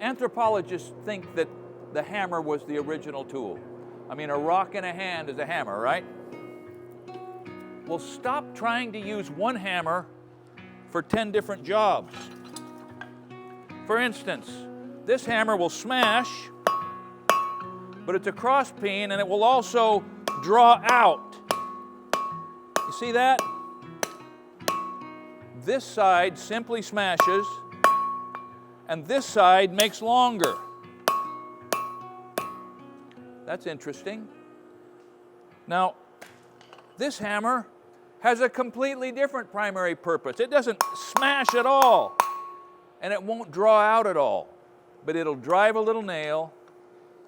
Anthropologists think that the hammer was the original tool. I mean, a rock in a hand is a hammer, right? Well, stop trying to use one hammer for 10 different jobs. For instance, this hammer will smash, but it's a cross peen and it will also draw out. You see that? This side simply smashes, and this side makes longer. That's interesting. Now, this hammer has a completely different primary purpose. It doesn't smash at all, and it won't draw out at all, but it'll drive a little nail,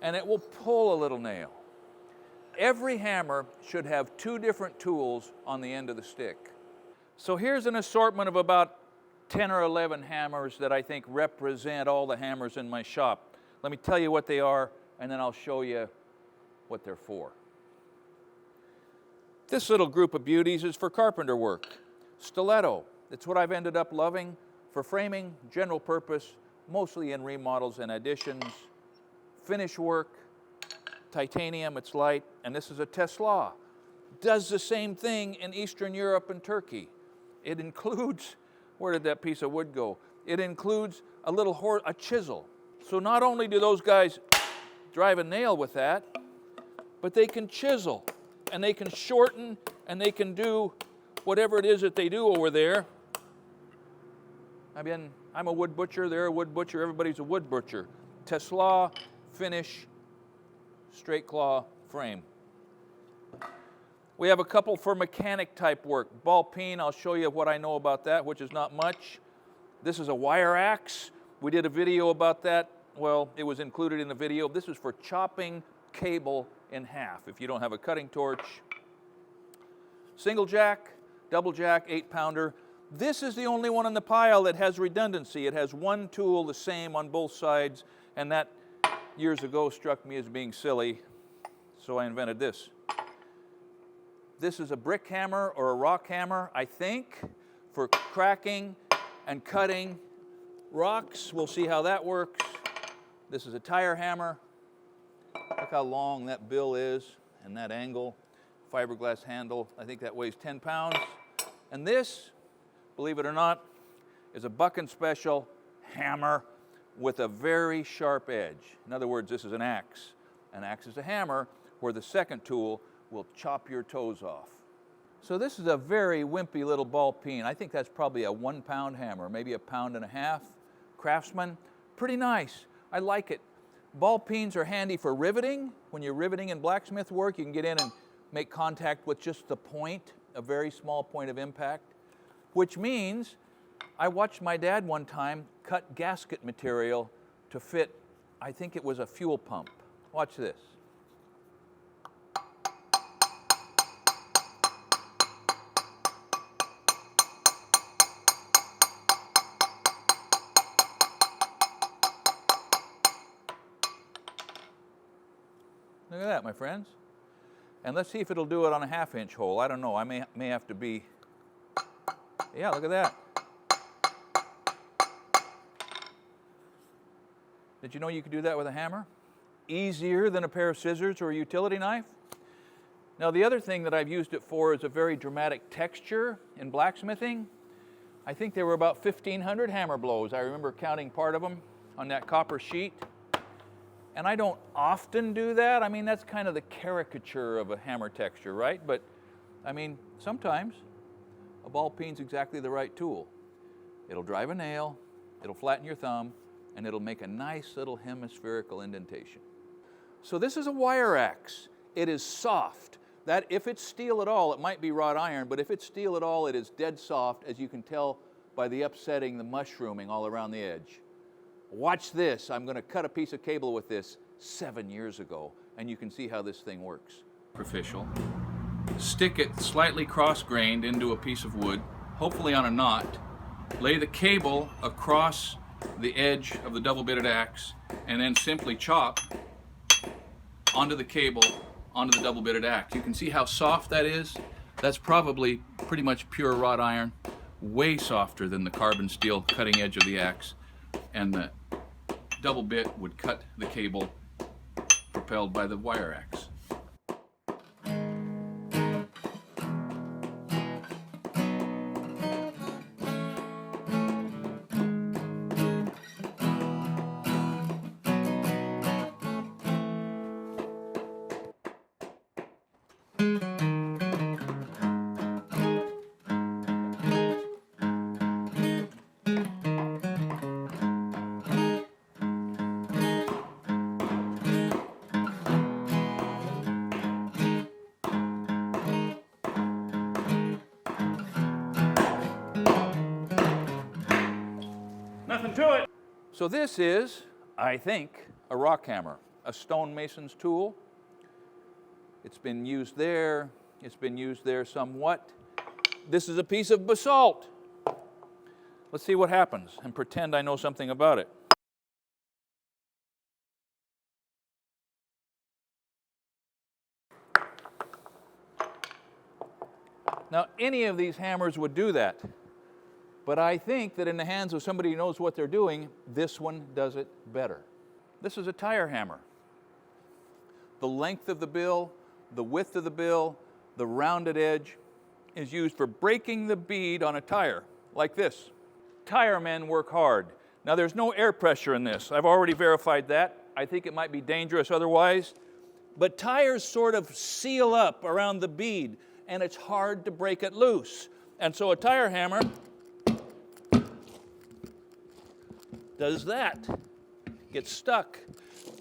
and it will pull a little nail. Every hammer should have 2 different tools on the end of the stick. So here's an assortment of about 10 or 11 hammers that I think represent all the hammers in my shop. Let me tell you what they are, and then I'll show you what they're for. This little group of beauties is for carpenter work. Stiletto, it's what I've ended up loving for framing, general purpose, mostly in remodels and additions. Finish work, titanium, it's light, and this is a Tesla. Does the same thing in Eastern Europe and Turkey. It includes, where did that piece of wood go? It includes a chisel. So not only do those guys drive a nail with that, but they can chisel, and they can shorten, and they can do whatever it is that they do over there. I mean, I'm a wood butcher, they're a wood butcher, everybody's a wood butcher. Tesla, finish, straight claw, frame. We have a couple for mechanic type work. Ball peen, I'll show you what I know about that, which is not much. This is a wire axe. We did a video about that. Well, it was included in the video. This is for chopping cable in half if you don't have a cutting torch. Single jack, double jack, 8-pounder. This is the only one in the pile that has redundancy. It has one tool the same on both sides, and that years ago struck me as being silly, so I invented this. This is a brick hammer or a rock hammer, I think, for cracking and cutting rocks. We'll see how that works. This is a tire hammer. Look how long that bill is and that angle. Fiberglass handle, I think that weighs 10 pounds. And this, believe it or not, is a Buck & Special hammer with a very sharp edge. In other words, this is an axe. An axe is a hammer where the second tool will chop your toes off. So this is a very wimpy little ball peen. I think that's probably a 1-pound hammer, maybe 1.5 pounds. Craftsman, pretty nice. I like it. Ball peens are handy for riveting. When you're riveting in blacksmith work, you can get in and make contact with just the point, a very small point of impact, which means I watched my dad one time cut gasket material to fit, I think it was a fuel pump. Watch this. Look at that, my friends. And let's see if it'll do it on a 1/2-inch hole. I don't know, I may have to be, yeah, look at that. Did you know you could do that with a hammer? Easier than a pair of scissors or a utility knife. Now the other thing that I've used it for is a very dramatic texture in blacksmithing. I think there were about 1,500 hammer blows. I remember counting part of them on that copper sheet. And I don't often do that. I mean, that's kind of the caricature of a hammer texture, right? But, I mean, sometimes a ball peen's exactly the right tool. It'll drive a nail, it'll flatten your thumb, and it'll make a nice little hemispherical indentation. So this is a wire axe. It is soft. That, if it's steel at all, it might be wrought iron, but if it's steel at all, it is dead soft, as you can tell by the upsetting, the mushrooming all around the edge. Watch this. I'm going to cut a piece of cable with this 7 years ago, and you can see how this thing works. Superficial. Stick it slightly cross-grained into a piece of wood, hopefully on a knot. Lay the cable across the edge of the double-bitted axe, and then simply chop onto the cable, onto the double-bitted axe. You can see how soft that is. That's probably pretty much pure wrought iron, way softer than the carbon steel cutting edge of the axe. And the double bit would cut the cable propelled by the wire axe. Nothing to it. So this is, I think, a rock hammer, a stonemason's tool. It's been used there. It's been used there somewhat. This is a piece of basalt. Let's see what happens and pretend I know something about it. Now, any of these hammers would do that. But I think that in the hands of somebody who knows what they're doing, this one does it better. This is a tire hammer. The length of the bill, the width of the bill, the rounded edge is used for breaking the bead on a tire, like this. Tire men work hard. Now, there's no air pressure in this. I've already verified that. I think it might be dangerous otherwise. But tires sort of seal up around the bead, and it's hard to break it loose. And so a tire hammer does that. Gets stuck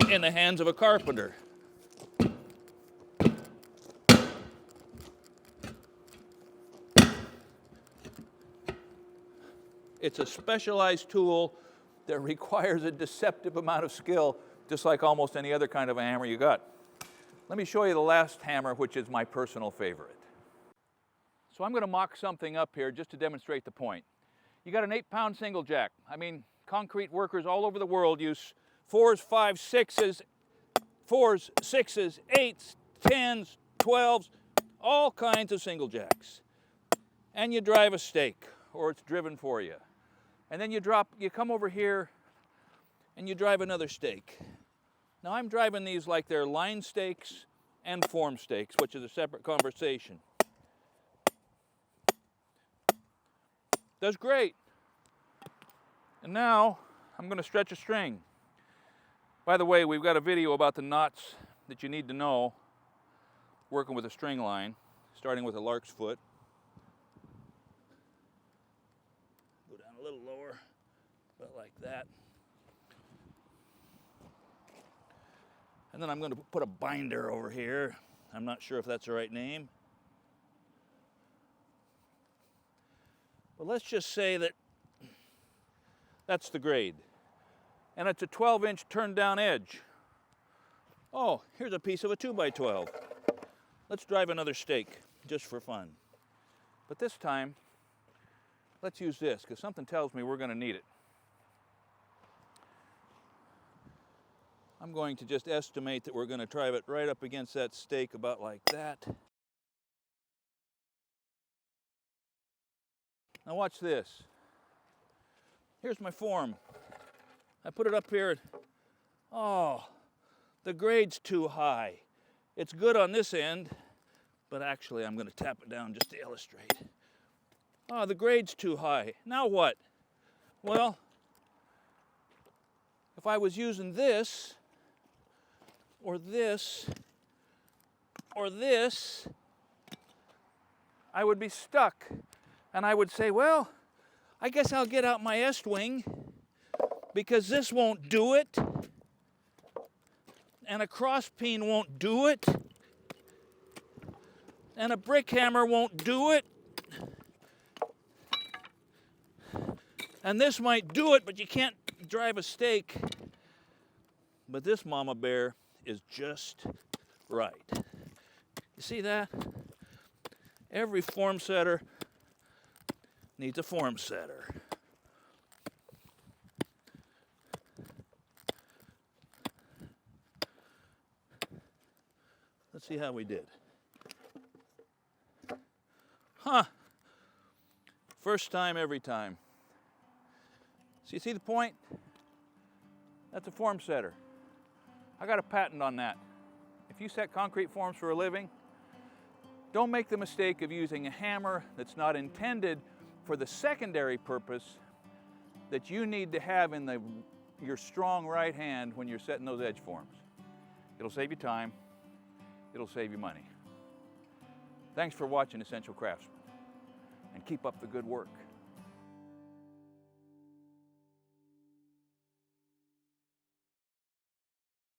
in the hands of a carpenter. It's a specialized tool that requires a deceptive amount of skill, just like almost any other kind of a hammer you got. Let me show you the last hammer, which is my personal favorite. So I'm going to mock something up here just to demonstrate the point. You got an 8-pound single jack. I mean, concrete workers all over the world use 4s, 5s, 6s, 4s, 6s, 8s, 10s, 12s, all kinds of single jacks. And you drive a stake, or it's driven for you. And then you come over here and you drive another stake. Now I'm driving these like they're line stakes and form stakes, which is a separate conversation. Does great. And now I'm going to stretch a string. By the way, we've got a video about the knots that you need to know working with a string line, starting with a lark's foot. Go down a little lower, about like that. And then I'm going to put a binder over here. I'm not sure if that's the right name. But let's just say that that's the grade. And it's a 12-inch turned down edge. Oh, here's a piece of a 2x12. Let's drive another stake just for fun. But this time, let's use this, because something tells me we're going to need it. I'm going to just estimate that we're going to drive it right up against that stake about like that. Now watch this. Here's my form. I put it up here. Oh, the grade's too high. It's good on this end, but actually I'm going to tap it down just to illustrate. Oh, the grade's too high. Now what? Well, if I was using this, or this, or this, I would be stuck. And I would say, well, I guess I'll get out my S-wing because this won't do it. And a cross peen won't do it. And a brick hammer won't do it. And this might do it, but you can't drive a stake. But this mama bear is just right. You see that? Every form setter needs a form setter. Let's see how we did. Huh. First time, every time. So you see the point? That's a form setter. I got a patent on that. If you set concrete forms for a living, don't make the mistake of using a hammer that's not intended for the secondary purpose that you need to have in your strong right hand when you're setting those edge forms. It'll save you time, it'll save you money. Thanks for watching Essential Craftsman, and keep up the good work.